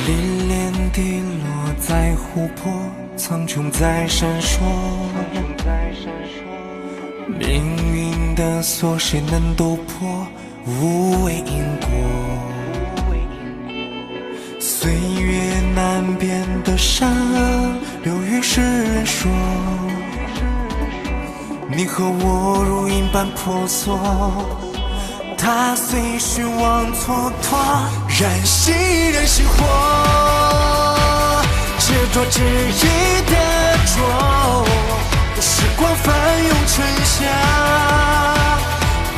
沥涟滴落在湖泊，苍穹在闪烁。命运的锁，谁能斗破？无畏因果。岁月难辨的善恶，流于世人说。你和我如影般婆娑，踏碎虚妄蹉跎，燃熄人心火，执着执意的捉，时光翻涌成夏，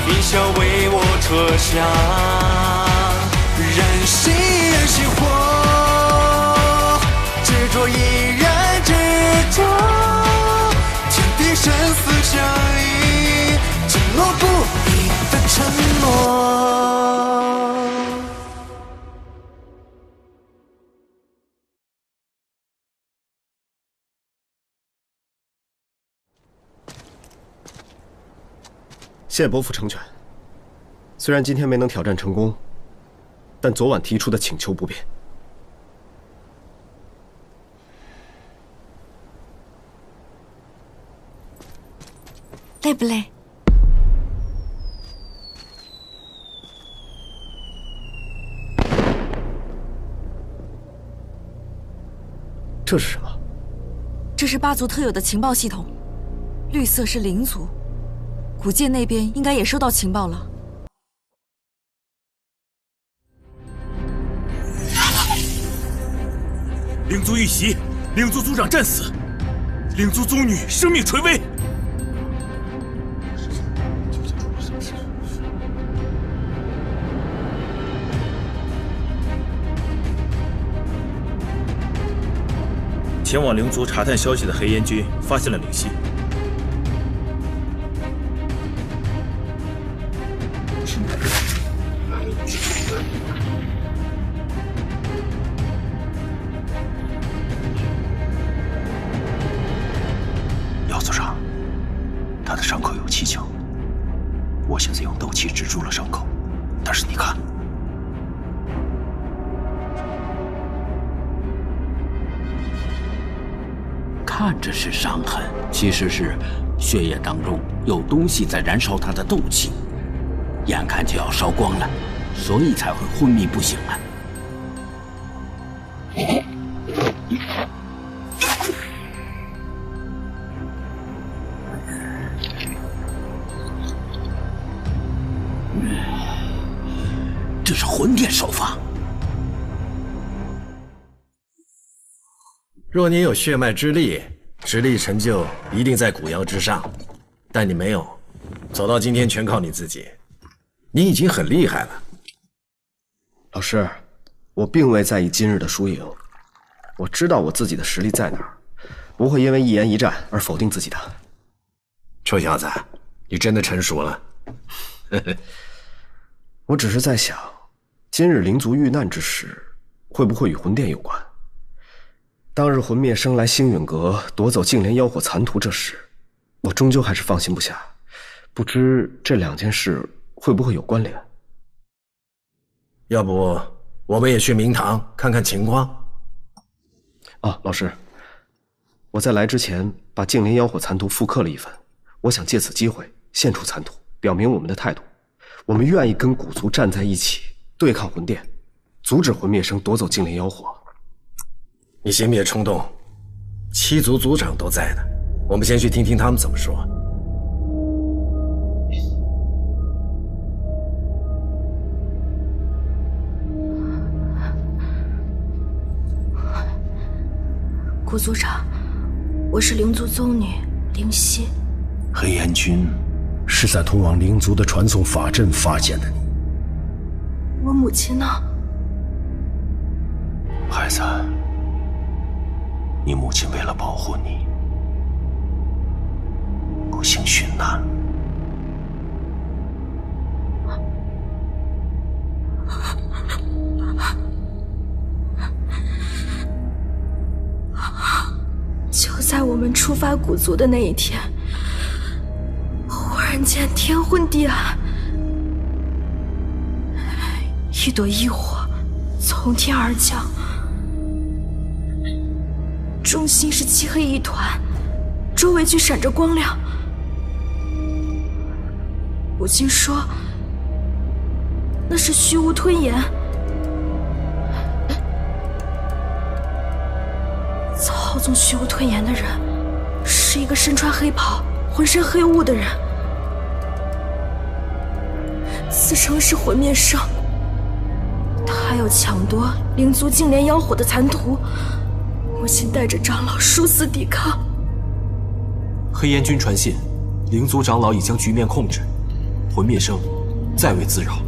云霄为我车厢，燃熄人心火，执着依然执着，天地生死相依，紧握不移的承诺。谢伯父成全。虽然今天没能挑战成功，但昨晚提出的请求不变。累不累？这是什么？这是八族特有的情报系统，绿色是灵族，古界那边应该也收到情报了。灵族遇袭，灵族族长战死，灵族宗女生命垂危。前往灵族查探消息的黑烟军发现了灵犀。姚组长，他的伤口有蹊跷，我现在用斗气止住了伤口，但是你看。 看着是伤痕，其实是血液当中有东西在燃烧他的斗气，眼看就要烧光了，所以才会昏迷不醒啊。这是魂殿手法。 若你有血脉之力，实力成就一定在古妖之上，但你没有，走到今天全靠你自己，你已经很厉害了。老师，我并未在意今日的输赢，我知道我自己的实力在哪儿，不会因为一言一战而否定自己的。臭小子，你真的成熟了。我只是在想，今日灵族遇难之时，会不会与魂殿有关？ 当日魂灭生来星陨阁夺走净莲妖火残图这事，我终究还是放心不下，不知这两件事会不会有关联？要不我们也去明堂看看情况？啊，老师，我在来之前把净莲妖火残图复刻了一份，我想借此机会献出残图，表明我们的态度，我们愿意跟古族站在一起，对抗魂殿，阻止魂灭生夺走净莲妖火。 你先别冲动，七族族长都在呢，我们先去听听他们怎么说。古族长，我是灵族宗女灵犀。黑烟军是在通往灵族的传送法阵发现的你。我母亲呢？孩子。 你母亲为了保护你，不幸殉难。就在我们出发古族的那一天，忽然间天昏地暗，一朵异火从天而降。中心是漆黑一团，周围却闪着光亮。母亲说，那是虚无吞炎。操纵虚无吞炎的人，是一个身穿黑袍、浑身黑雾的人。此生是魂灭生，他要抢夺灵族净莲妖火的残图。母亲带着长老殊死抵抗。黑烟军传信，灵族长老已将局面控制，魂灭生再未滋扰。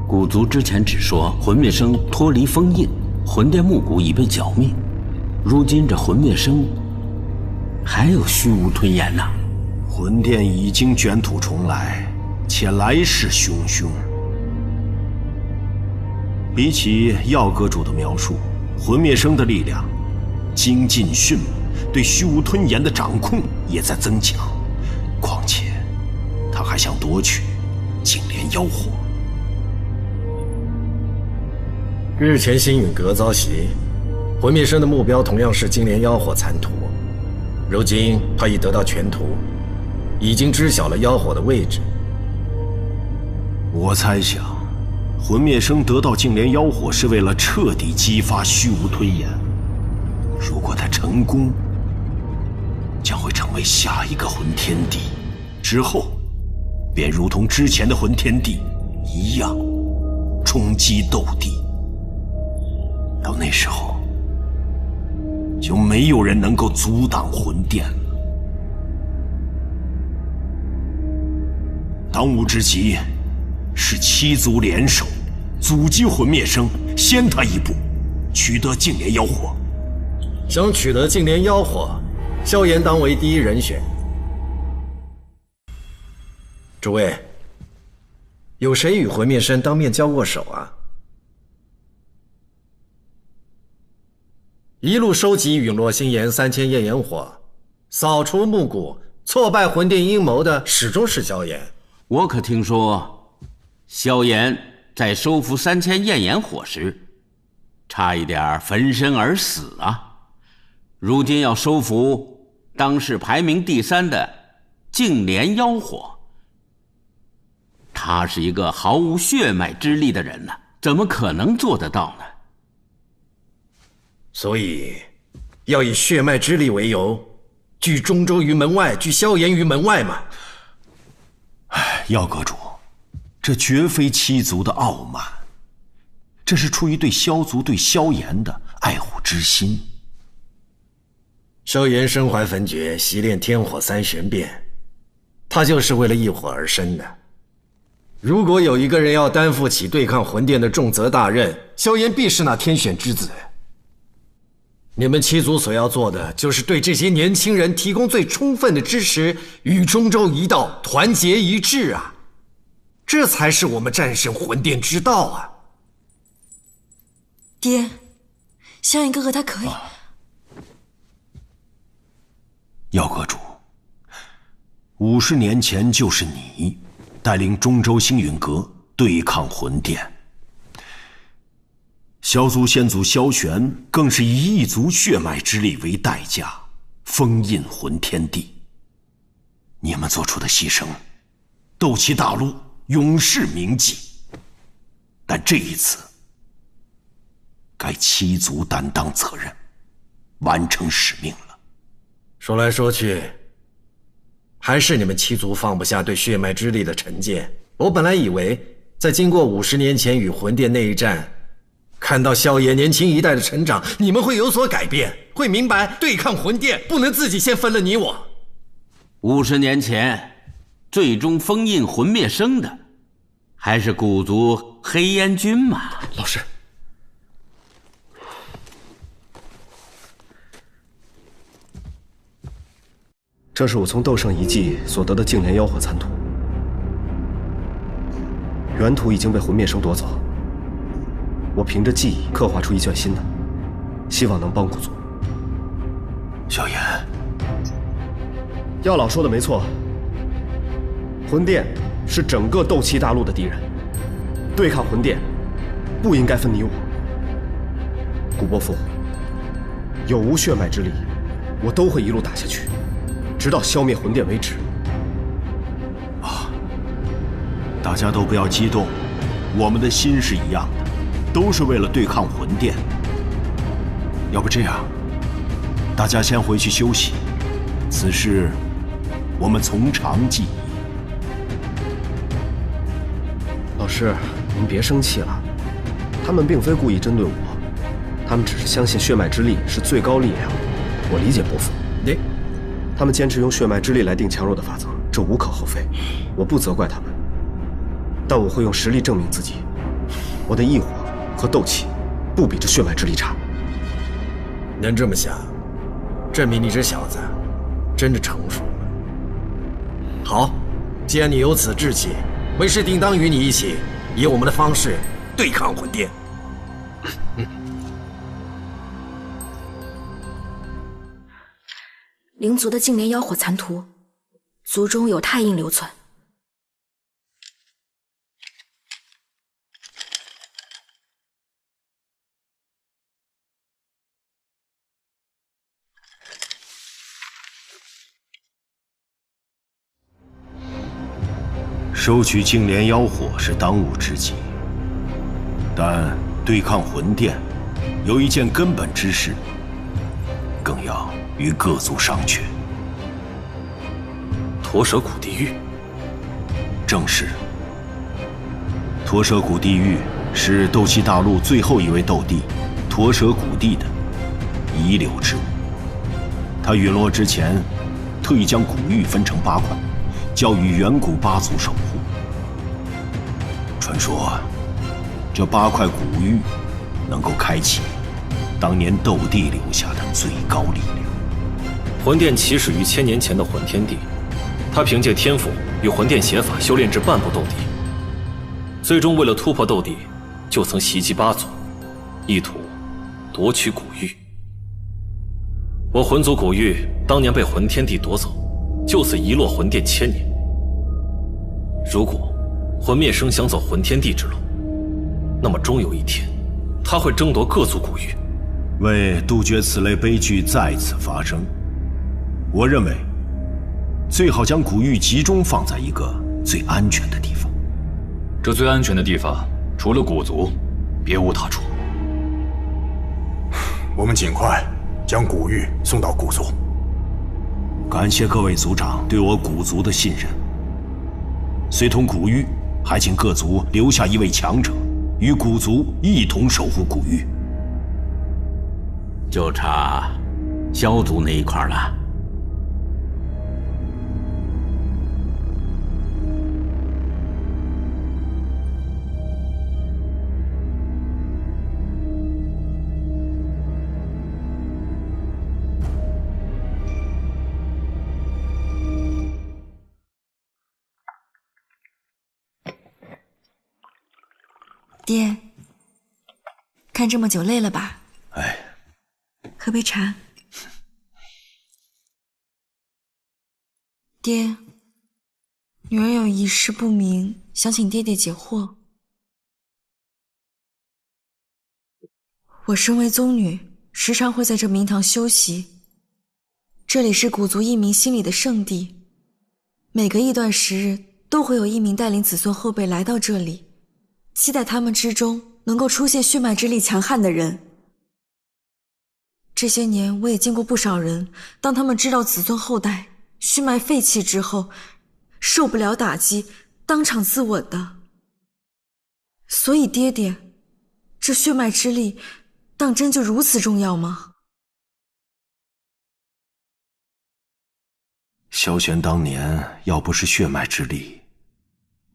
古族之前只说魂灭生脱离封印，魂殿木骨已被剿灭，如今这魂灭生还有虚无吞炎呐！魂殿已经卷土重来，且来势汹汹。比起药阁主的描述，魂灭生的力量精进迅猛，对虚无吞炎的掌控也在增强。况且，他还想夺取净莲妖火。日前星陨阁遭袭，魂灭生的目标同样是净莲妖火残图。如今他已得到全图，已经知晓了妖火的位置。我猜想，魂灭生得到净莲妖火是为了彻底激发虚无吞炎。如果他成功，将会成为下一个魂天帝，之后便如同之前的魂天帝一样，冲击斗帝。到那时候，就没有人能够阻挡魂殿了。当务之急是七族联手，阻击魂灭生，先他一步，取得净莲妖火。想取得净莲妖火，萧炎当为第一人选。诸位，有谁与魂灭生当面交过手啊？一路收集陨落星炎3000焰炎火，扫除木谷，挫败魂殿阴谋的始终是萧炎。我可听说，萧炎在收服3000焰炎火时，差一点焚身而死啊！如今要收服当世排名第3的净莲妖火，他是一个毫无血脉之力的人呢，怎么可能做得到呢？所以，要以血脉之力为由，拒中州于门外，拒萧炎于门外嘛。药阁主，这绝非七族的傲慢，这是出于对萧族、对萧炎的爱护之心。萧炎身怀焚诀，习练天火3玄变，他就是为了一火而生的。如果有一个人要担负起对抗魂殿的重责大任，萧炎必是那天选之子。你们七族所要做的，就是对这些年轻人提供最充分的支持，与中州一道，团结一致啊！这才是我们战胜魂殿之道啊！爹，萧炎哥哥他可以。药阁主，50年前就是你带领中州星陨阁对抗魂殿。萧族先祖萧玄更是以一族血脉之力为代价，封印魂天地。你们做出的牺牲，斗气大陆永世铭记。但这一次，该七族担当责任，完成使命了。说来说去，还是你们七族放不下对血脉之力的成见。我本来以为，在经过50年前与魂殿那一战，看到萧炎年轻一代的成长，你们会有所改变，会明白对抗魂殿不能自己先分了你我。50年前，最终封印魂灭生的，还是古族黑烟军嘛。老师，这是我从斗圣遗迹所得的净莲妖火残图，原图已经被魂灭生夺走。我凭着记忆刻画出一卷新的，希望能帮古族。萧炎，药老说的没错，魂殿是整个斗气大陆的敌人，对抗魂殿不应该分你我。古伯父，有无血脉之力，我都会一路打下去，直到消灭魂殿为止。大家都不要激动，我们的心是一样的，都是为了对抗魂殿。要不这样，大家先回去休息，此事我们从长计议。老师，您别生气了，他们并非故意针对我，他们只是相信血脉之力是最高力量。我理解伯父，他们坚持用血脉之力来定强弱的法则，这无可厚非，我不责怪他们。但我会用实力证明自己，我的异火和斗气不比这血脉之力差。能这么想，证明你这小子真的成熟了。好，既然你有此志气，为师定当与你一起，以我们的方式对抗魂殿。灵族的净莲妖火残图，族中有太印留存。收取净莲妖火是当务之急，但对抗魂殿有一件根本之事，更要与各族商榷。驼蛇谷地狱，正是。驼蛇谷地狱是斗气大陆最后一位斗帝驼蛇谷地的遗留之物。他陨落之前，特意将古玉分成8块，交予远古8族守护。传说，这8块古玉能够开启当年斗帝留下的最高力量。魂殿起始于1000年前的混天帝，他凭借天赋与魂殿邪法修炼至半步斗帝，最终为了突破斗帝，就曾袭击8族，意图夺取古玉。我魂族古玉当年被混天帝夺走，就此遗落魂殿1000年。如果魂灭生想走混天帝之路，那么终有一天，他会争夺各族古玉。为杜绝此类悲剧再次发生，我认为最好将古玉集中放在一个最安全的地方。这最安全的地方，除了古族，别无他处。我们尽快将古玉送到古族。感谢各位族长对我古族的信任。随同古玉，还请各族留下一位强者，与古族一同守护古玉。就差萧族那一块了。爹，看这么久累了吧？哎，喝杯茶。爹，女儿有一事不明，想请爹爹解惑。我身为宗女，时常会在这明堂修习。这里是古族一名心理的圣地，每隔一段时日都会有一名带领子孙后辈来到这里，期待他们之中能够出现血脉之力强悍的人。这些年我也见过不少人，当他们知道子孙后代血脉废弃之后，受不了打击，当场自刎的。所以爹爹，这血脉之力当真就如此重要吗？萧玄当年要不是血脉之力，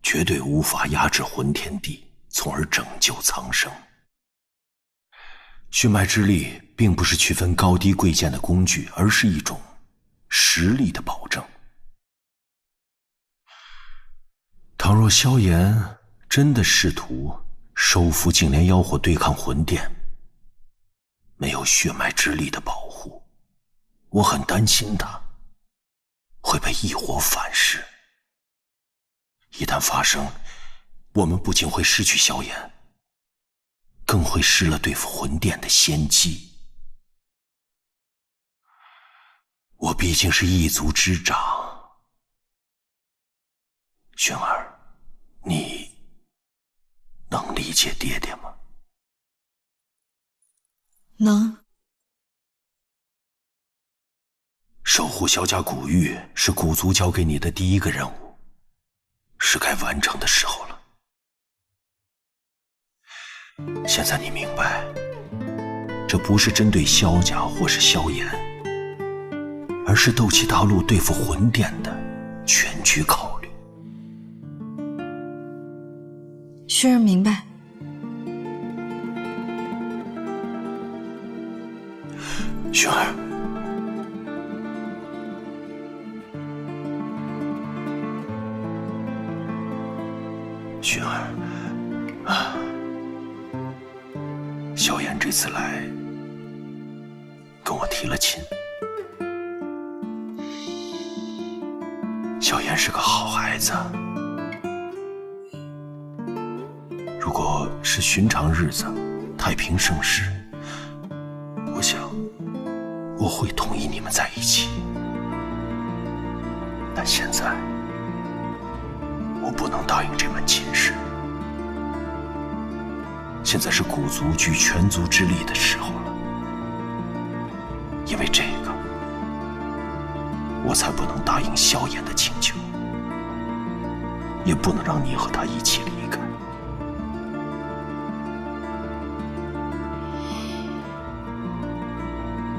绝对无法压制混天帝，从而拯救苍生。血脉之力并不是区分高低贵贱的工具，而是一种实力的保证。倘若萧炎真的试图收服净莲妖火对抗魂殿，没有血脉之力的保护，我很担心他会被异火反噬。一旦发生，我们不仅会失去萧炎，更会失了对付魂殿的先机。毕竟是一族之长。轩儿，你能理解爹爹吗？能。守护萧家古玉是古族交给你的第一个任务，是该完成的时候了。现在你明白，这不是针对萧家或是萧炎，而是斗气大陆对付魂殿的全局考虑。轩儿明白。轩儿，轩儿啊，萧炎这次来跟我提了亲。萧炎是个好孩子，如果是寻常日子，太平盛世，我想我会同意你们在一起。但现在我不能答应这门亲事。现在是古族聚全族之力的时候了，因为这个，我才不能答应萧炎的请求，也不能让你和他一起离开。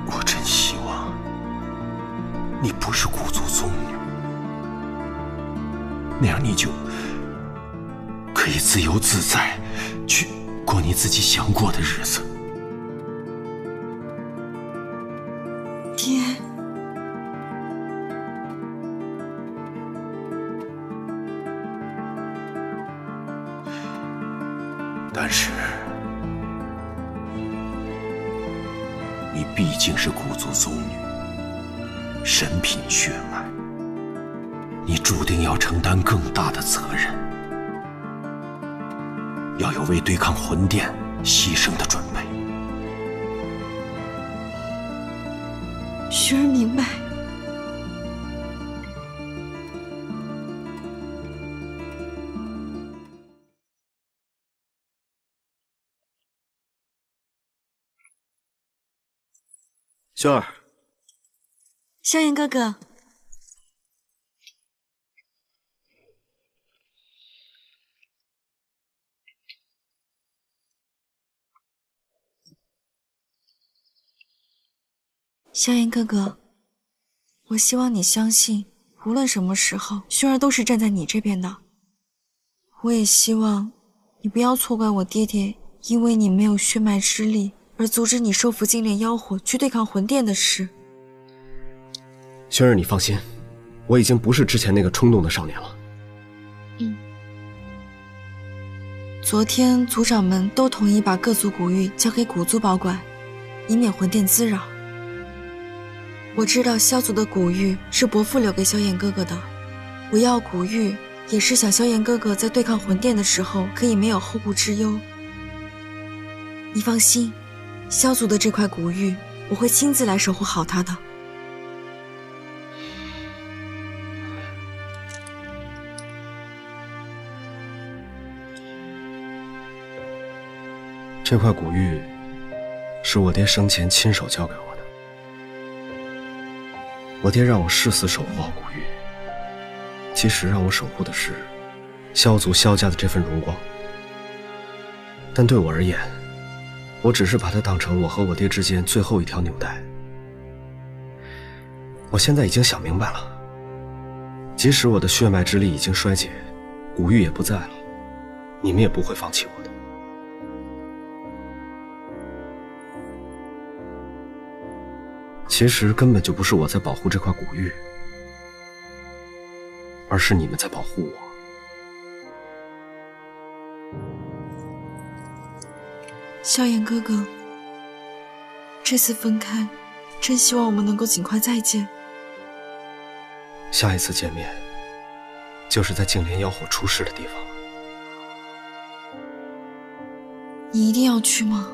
我真希望你不是古族宗女，那样你就可以自由自在去过你自己想过的日子。爹，但是你毕竟是古族宗女，神品血脉，你注定要承担更大的责任，要有为对抗魂殿牺牲的准备。轩儿明白。轩儿，萧炎哥哥，萧炎哥哥，我希望你相信，无论什么时候，轩儿都是站在你这边的。我也希望你不要错怪我爹爹，因为你没有血脉之力而阻止你收服精炼妖火去对抗魂殿的事。轩儿，你放心，我已经不是之前那个冲动的少年了。昨天族长们都同意把各族古玉交给古族保管，以免魂殿滋扰。我知道萧族的古玉是伯父留给萧炎哥哥的，我要古玉也是想萧炎哥哥在对抗魂殿的时候可以没有后顾之忧。你放心，萧族的这块古玉我会亲自来守护好它的。这块古玉是我爹生前亲手交给我的，我爹让我誓死守护好古玉，其实让我守护的是萧族萧家的这份荣光，但对我而言，我只是把它当成我和我爹之间最后一条纽带。我现在已经想明白了，即使我的血脉之力已经衰竭，古玉也不在了，你们也不会放弃我的。其实根本就不是我在保护这块古玉，而是你们在保护我。萧炎哥哥，这次分开，真希望我们能够尽快再见。下一次见面，就是在净莲妖火出世的地方。你一定要去吗？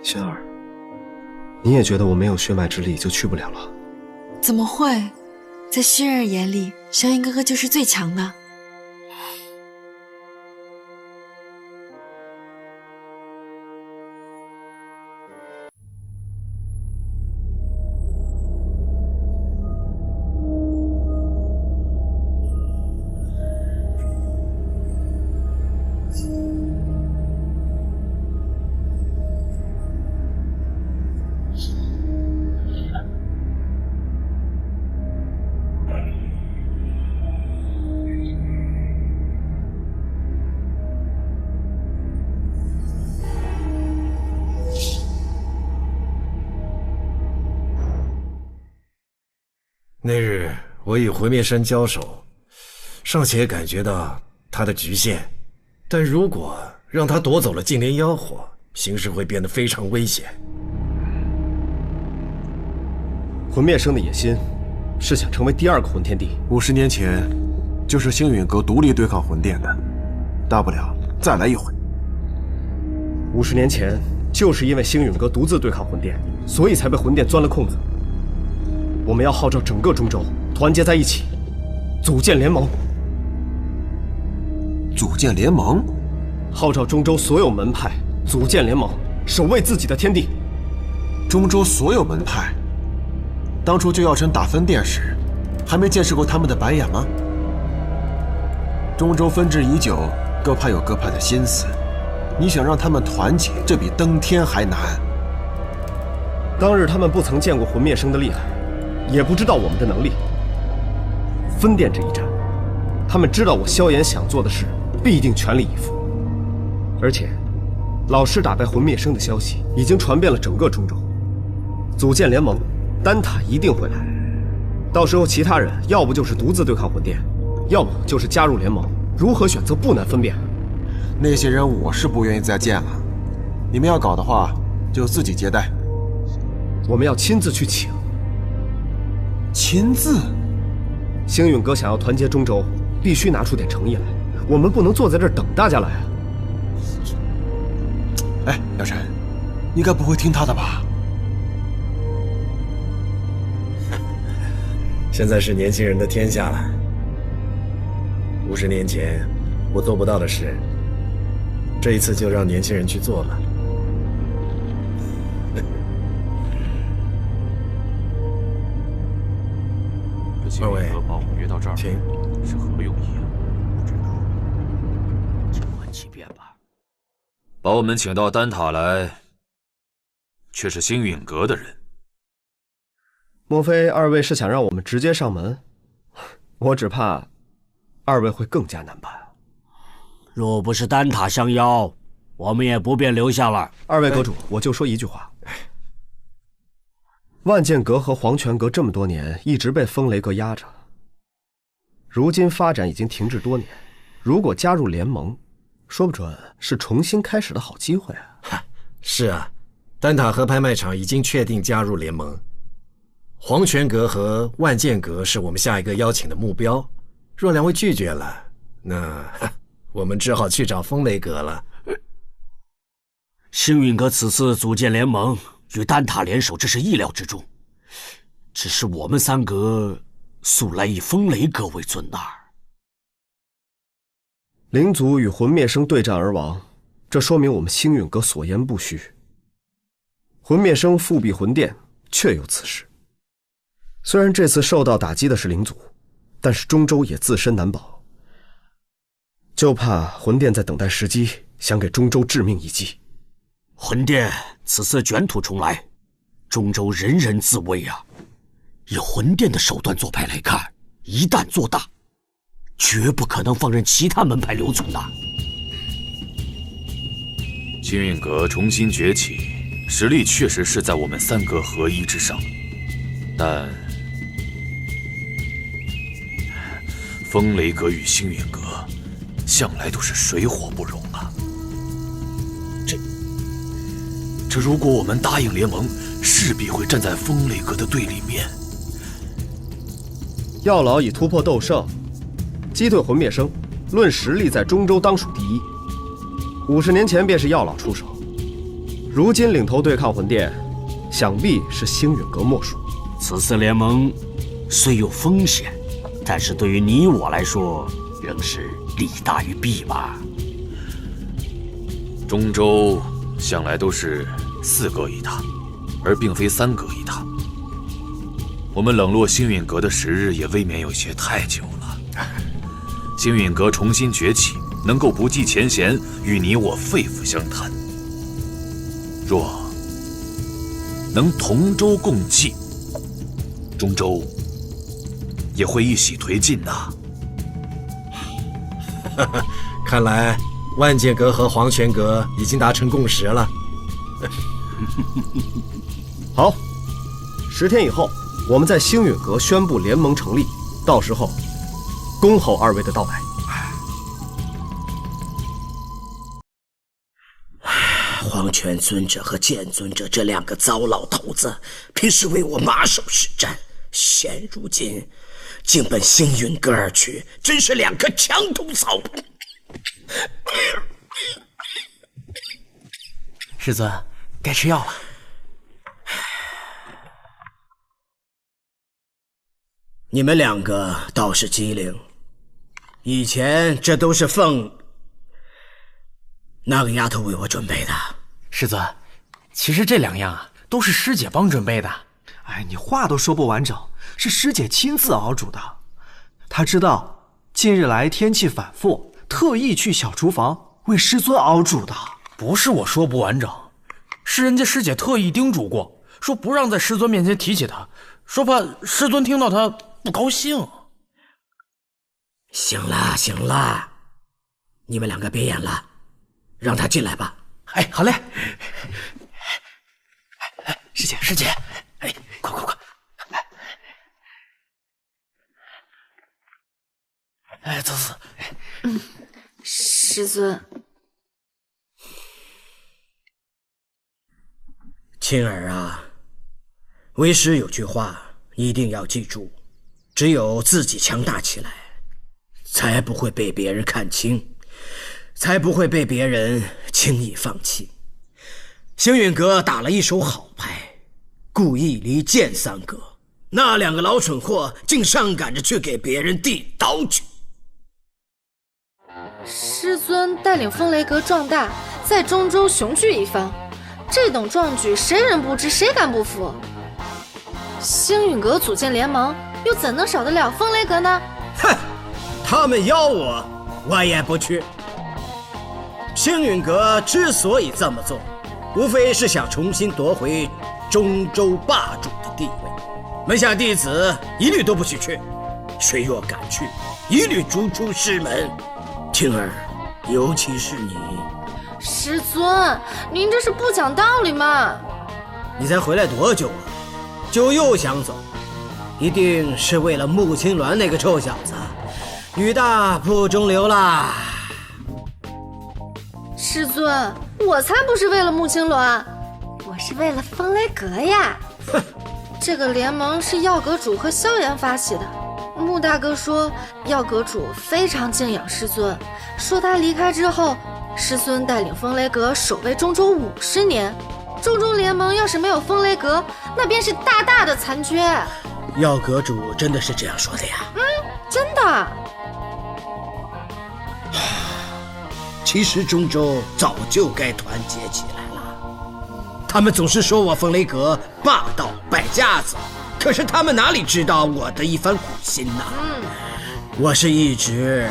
轩儿，你也觉得我没有血脉之力就去不了了？怎么会？在轩儿眼里，萧炎哥哥就是最强的。那日我与魂灭生交手，尚且感觉到他的局限，但如果让他夺走了净莲妖火，形势会变得非常危险。魂灭生的野心是想成为第2个魂天帝。50年前，就是星陨阁独立对抗魂殿的，大不了再来一回。50年前，就是因为星陨阁独自对抗魂殿，所以才被魂殿钻了空子。我们要号召整个中州团结在一起，组建联盟。组建联盟？号召中州所有门派组建联盟，守卫自己的天地。中州所有门派，当初就药尘打分殿时，还没见识过他们的白眼吗？中州分治已久，各派有各派的心思，你想让他们团结，这比登天还难。当日他们不曾见过魂灭生的厉害，也不知道我们的能力。分殿这一战，他们知道我萧炎想做的事，必定全力以赴。而且，老师打败魂灭生的消息已经传遍了整个中州。组建联盟，丹塔一定会来。到时候其他人要不就是独自对抗魂殿，要不就是加入联盟。如何选择不难分辨。那些人我是不愿意再见了。你们要搞的话，就自己接待。我们要亲自去请。亲自？星陨阁想要团结中州，必须拿出点诚意来。我们不能坐在这儿等大家来啊！哎，药尘，你该不会听他的吧？现在是年轻人的天下了。50年前我做不到的事，这一次就让年轻人去做吧。二位，把我们约到这儿，请。是何用意啊？不知道，静观其变吧。把我们请到丹塔来，却是星陨阁的人。莫非2位是想让我们直接上门？我只怕2位会更加难办。若不是丹塔相邀，我们也不便留下了。2位阁主，我就说一句话。万剑阁和黄泉阁这么多年一直被风雷阁压着，如今发展已经停滞多年。如果加入联盟，说不准是重新开始的好机会啊！是啊，丹塔和拍卖场已经确定加入联盟，黄泉阁和万剑阁是我们下一个邀请的目标。若2位拒绝了，那我们只好去找风雷阁了。星陨阁此次组建联盟，与丹塔联手，这是意料之中。只是我们3阁素来以风雷阁为尊呐。灵族与魂灭生对战而亡，这说明我们星陨阁所言不虚。魂灭生复辟魂殿，确有此事。虽然这次受到打击的是灵族，但是中州也自身难保，就怕魂殿在等待时机，想给中州致命一击。魂殿此次卷土重来，中州人人自危啊！以魂殿的手段做派来看，一旦做大，绝不可能放任其他门派留存的。星陨阁重新崛起，实力确实是在我们3阁合一之上，但风雷阁与星陨阁向来都是水火不容啊。这如果我们答应联盟，势必会站在风雷阁的对立面。药老以突破斗圣击退魂灭生，论实力在中州当属第一。50年前便是药老出手，如今领头对抗魂殿，想必是星陨阁莫属。此次联盟虽有风险，但是对于你我来说，仍是利大于弊吧。中州向来都是4阁一塔，而并非3阁一塔。我们冷落星陨阁的时日也未免有些太久了。星陨阁重新崛起，能够不计前嫌，与你我肺腑相谈。若能同舟共济，中州也会一喜推进呐。看来万剑阁和黄泉阁已经达成共识了。好，10天以后，我们在星陨阁宣布联盟成立，到时候恭候2位的到来。黄泉尊者和剑尊者这2个糟老头子，平时为我马首是瞻，现如今竟奔星陨阁而去，真是2颗墙头草。师尊，该吃药了。你们2个倒是机灵，以前这都是那个丫头为我准备的。师尊，其实这2样啊，都是师姐帮准备的。哎，你话都说不完整，是师姐亲自熬煮的。她知道近日来天气反复，特意去小厨房为师尊熬煮的。不是我说不完整，是人家师姐特意叮嘱过，说不让在师尊面前提起他，说怕师尊听到他不高兴。行了，你们2个别演了，让他进来吧。哎，好嘞。哎，师姐，哎，快！哎，走。师尊。青儿啊，为师有句话一定要记住，只有自己强大起来，才不会被别人看轻，才不会被别人轻易放弃。星陨阁打了一手好牌，故意离间3阁，那2个老蠢货竟上赶着去给别人递刀去。师尊带领风雷阁壮大，在中州雄踞一方，这等壮举，谁人不知，谁敢不服？星陨阁组建联盟，又怎能少得了风雷阁呢？哼，他们邀我，我也不去。星陨阁之所以这么做，无非是想重新夺回中州霸主的地位。门下弟子一律都不许去，谁若敢去，一律逐出师门。青儿，尤其是你。师尊，您这是不讲道理嘛！你才回来多久啊，就又想走？一定是为了穆青鸾那个臭小子，女大不中留啦！师尊，我才不是为了穆青鸾，我是为了风雷阁呀！这个联盟是药阁主和萧炎发起的。穆大哥说，药阁主非常敬仰师尊，说他离开之后，师尊带领风雷阁守卫中州50年，中州联盟要是没有风雷阁，那便是大大的残缺。药阁主真的是这样说的呀？真的。其实中州早就该团结起来了，他们总是说我风雷阁霸道败家子，可是他们哪里知道我的一番苦心呐？我是一直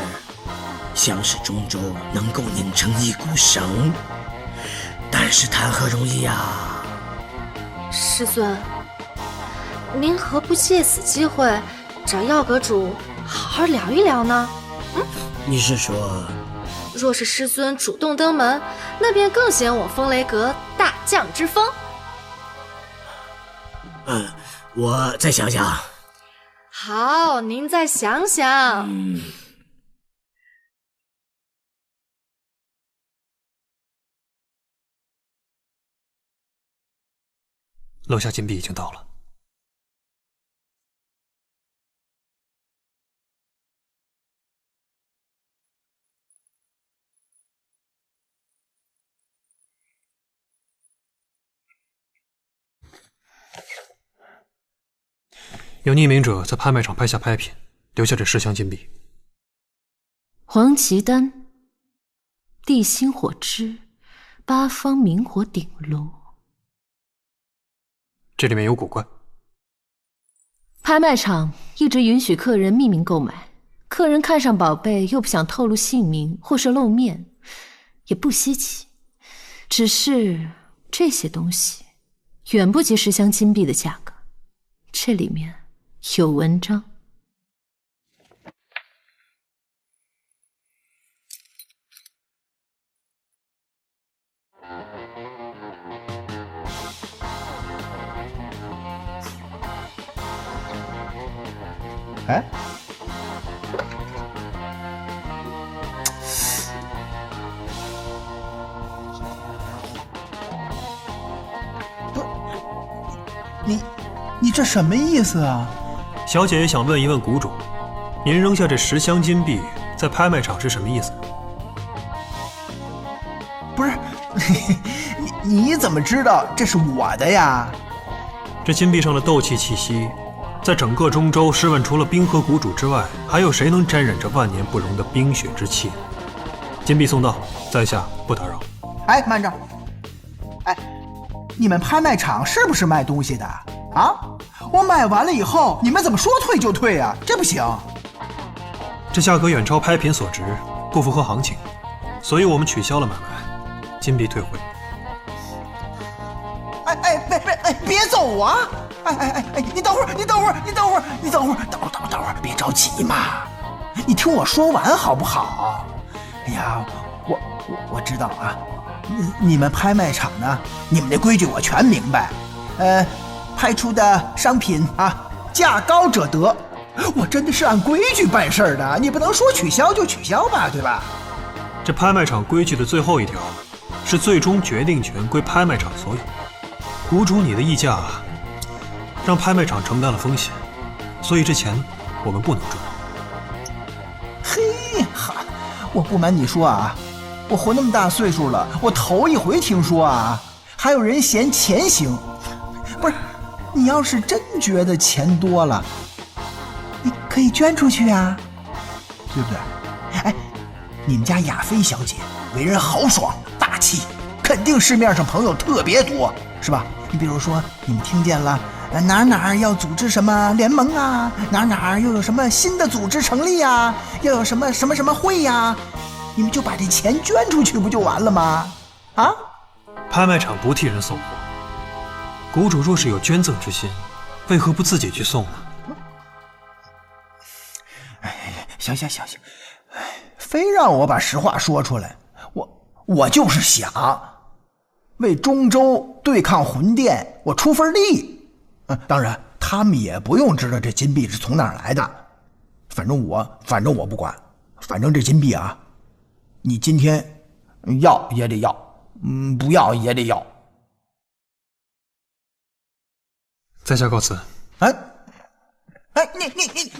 想使中州能够拧成一股绳，但是谈何容易呀！师尊，您何不借此机会找药阁主好好聊一聊呢？你是说，若是师尊主动登门，那便更显我风雷阁大将之风。我再想想。好，您再想想。楼下金币已经到了。有匿名者在拍卖场拍下拍品，留下这10箱金币。黄芪丹，地心火之8方明火鼎炉。这里面有古怪。拍卖场一直允许客人匿名购买，客人看上宝贝又不想透露姓名或是露面，也不稀奇。只是这些东西远不及10箱金币的价格，这里面有文章。哎，不，你这什么意思啊？小姐也想问一问谷主，您扔下这10箱金币在拍卖场是什么意思？不是，你怎么知道这是我的呀？这金币上的斗气气息，在整个中州，试问除了冰河谷主之外，还有谁能沾染着万年不溶的冰雪之气？金币送到，在下不打扰。哎，慢着！哎，你们拍卖场是不是卖东西的啊？我买完了以后，你们怎么说退就退啊？这不行。这价格远超拍品所值，不符合行情，所以我们取消了买卖，金币退回。别走啊！你等会儿，别着急嘛，你听我说完好不好？哎呀，我知道啊，你们拍卖场呢，你们的规矩我全明白。拍出的商品啊，价高者得，我真的是按规矩办事的，你不能说取消就取消吧，对吧？这拍卖场规矩的最后一条是最终决定权归拍卖场所有。谷主，你的议价让拍卖场承担了风险，所以这钱我们不能赚。嘿哈，我不瞒你说啊，我活那么大岁数了，我头一回听说啊，还有人嫌钱行。不是，你要是真觉得钱多了，你可以捐出去啊，对不对？哎，你们家亚菲小姐为人豪爽大气，肯定市面上朋友特别多，是吧？你比如说，你们听见了哪要组织什么联盟啊，哪又有什么新的组织成立啊，又有什么会呀，你们就把这钱捐出去不就完了吗？啊？拍卖场不替人送货，谷主若是有捐赠之心，为何不自己去送呢？行，非让我把实话说出来，我就是想为中州对抗魂殿，我出份力。当然，他们也不用知道这金币是从哪儿来的，反正我不管，反正这金币啊，你今天要也得要，不要也得要。在下告辞。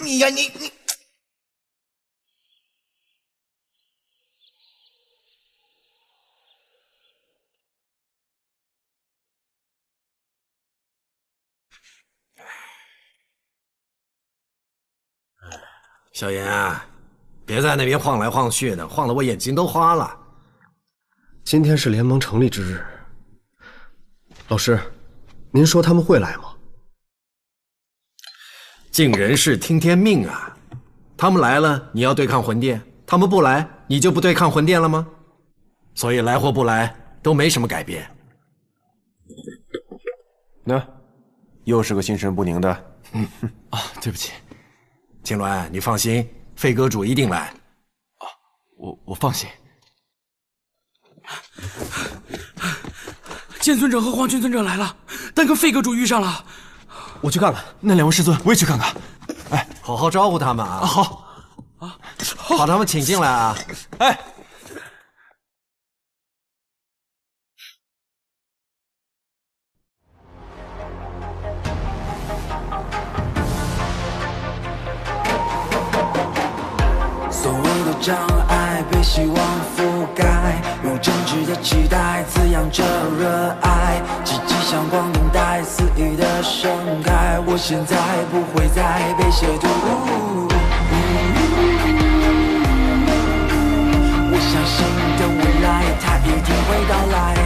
你。小严啊，别在那边晃来晃去的，晃得我眼睛都花了。今天是联盟成立之日，老师，您说他们会来吗？尽人事听天命啊，他们来了，你要对抗魂殿；他们不来，你就不对抗魂殿了吗？所以来或不来都没什么改变。那，又是个心神不宁的。对不起。青鸾，你放心，费阁主一定来。我放心。剑尊者和黄泉尊者来了，但跟费阁主遇上了。我去看看那2位师尊，我也去看看。哎，好好招呼他们啊！好，把他们请进来啊！哎。所谓的障碍被希望覆盖，用真挚的期待滋养着热爱，积极向光等待。爱肆意的盛开，我现在不会再被亵渎。我相信的未来，它一定会到来。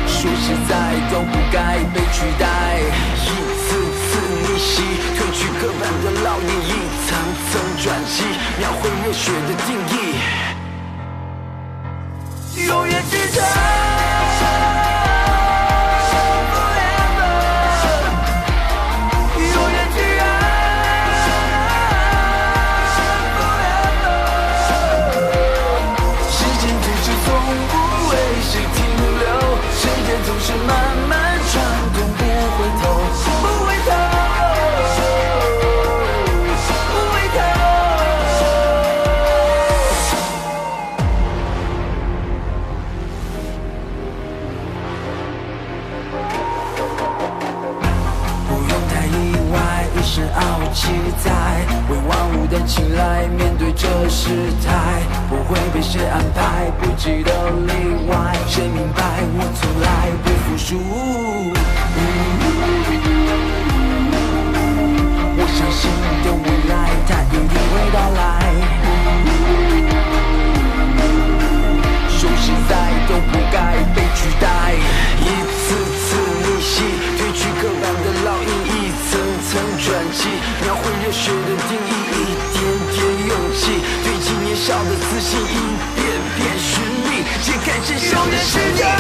说实在都不该被取代，一次次逆袭，褪去刻板的烙印，一层层转机，描绘热血的定义。永远记得。总是漫漫长空，不回头，不回头，不回头。不用太意外，一身傲气在，为万物的青睐，面对这时态，不会被谁安排，不记得例外，谁明白我从来不服输。我相信的未来，它一定会到来。说实在都不该被取代，一次次逆袭，褪去刻板的烙印，一层层转机，描绘热血的定义，一点点勇气，堆积年少的自信，一遍遍寻觅，揭开真相的世界。